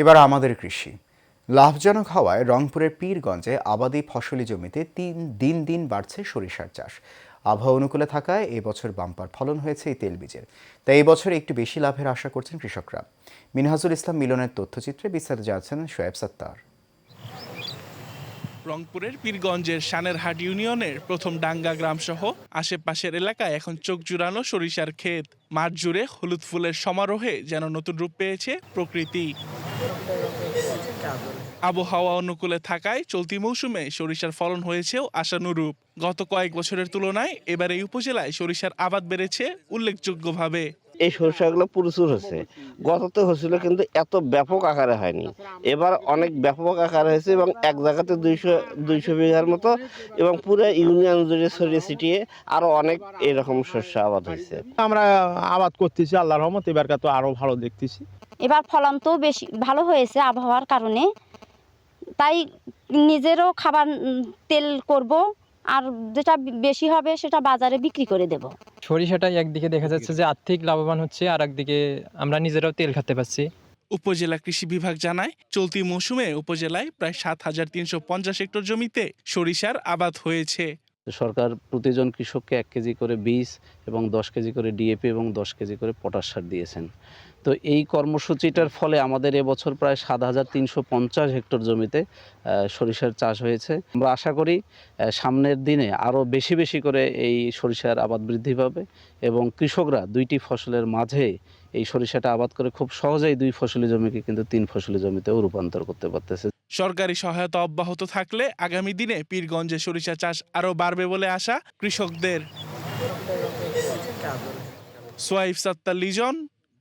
এবার আমাদের কৃষি লাভজনক হওয়ায় রংপুরের পীরগঞ্জে আবাদি ফসলি জমিতে দিন দিন বাড়ছে সরিষার চাষ। আবহাওয়া অনুকূলে থাকায় এবছর বাম্পার ফলন হয়েছে এই তেলবীজের। তাই এই বছর একটু বেশি লাভের আশা করছেন কৃষকরা। মিনহাজুল ইসলাম মিলনের তথ্যচিত্রে বিস্তারিত জানাচ্ছেন শোয়েব সত্তার। রংপুরের পীরগঞ্জের সানেরহাট ইউনিয়নের প্রথম ডাঙ্গা গ্রাম সহ আশেপাশের এলাকায় এখন চোখ জুড়ানো সরিষার ক্ষেত। মাঠ জুড়ে হলুদ ফুলের সমারোহে যেন নতুন রূপ পেয়েছে প্রকৃতি। আবহাওয়া অনুকূলে থাকায় চলতি মৌসুমে সরিষার ফলন হয়েছেও আশানুরূপ। গত কয়েক বছরের তুলনায় এবার এই উপজেলায় সরিষার আবাদ বেড়েছে উল্লেখযোগ্যভাবে। এই সরিষাগুলো প্রচুর হচ্ছে, গততে হচ্ছিল কিন্তু এত ব্যাপক আকারে হয়নি, এবার অনেক ব্যাপক আকারে হয়েছে এবং এক জায়গাতে 200 বিঘার মতো এবং পুরো ইউনিয়ন জুড়ে ছড়িয়ে ছিটিয়ে আরো অনেক এরকম শস্য আবাদ হয়েছে। আমরা আবাদ করতেছি, আল্লাহর রহমত এবারকার তো আরো ভালো দেখতেছি। এবার ফলন তো বেশি ভালো হয়েছে আবহাওয়ার কারণে, তাই নিজেরও খাবার তেল করব, আর যেটা বেশি হবে সেটা বাজারে বিক্রি করে দেব। সরিষাটাই একদিকে দেখা যাচ্ছে যে আর্থিক লাভবান হচ্ছে, আর একদিকে আমরা নিজেরাও তেল খেতে পাচ্ছি। উপজেলা কৃষি বিভাগ জানায়, চলতি মৌসুমে উপজেলায় প্রায় ৭,৩৫০ হেক্টর জমিতে সরিষার আবাদ হয়েছে। সরকার প্রতিজন কৃষককে 1 কেজি করে বীজ এবং 10 কেজি করে ডিএপি এবং 10 কেজি করে পটাশ সার দিয়েছেন। তো এই কর্মসূচিটার ফলে আমাদের এবছর প্রায় ৭,৩৫০ হেক্টর জমিতে সরিষার চাষ হয়েছে। আমরা আশা করি সামনের দিনে আরও বেশি বেশি করে এই সরিষার আবাদ বৃদ্ধি পাবে এবং কৃষকরা দুইটি ফসলের মাঝে এই সরিষাটা আবাদ করে খুব সহজেই 2 ফসলি জমিকে কিন্তু 3 ফসলি জমিতেও রূপান্তর করতে পারতেছে। সরকারি সহায়তা অব্যাহত থাকলে আগামী দিনে পীরগঞ্জে সরিষা চাষ আরও বাড়বে বলে আশা কৃষকদের। সোয়াইব সাত্তার লিজন,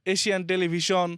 এশিয়ান টেলিভিশন।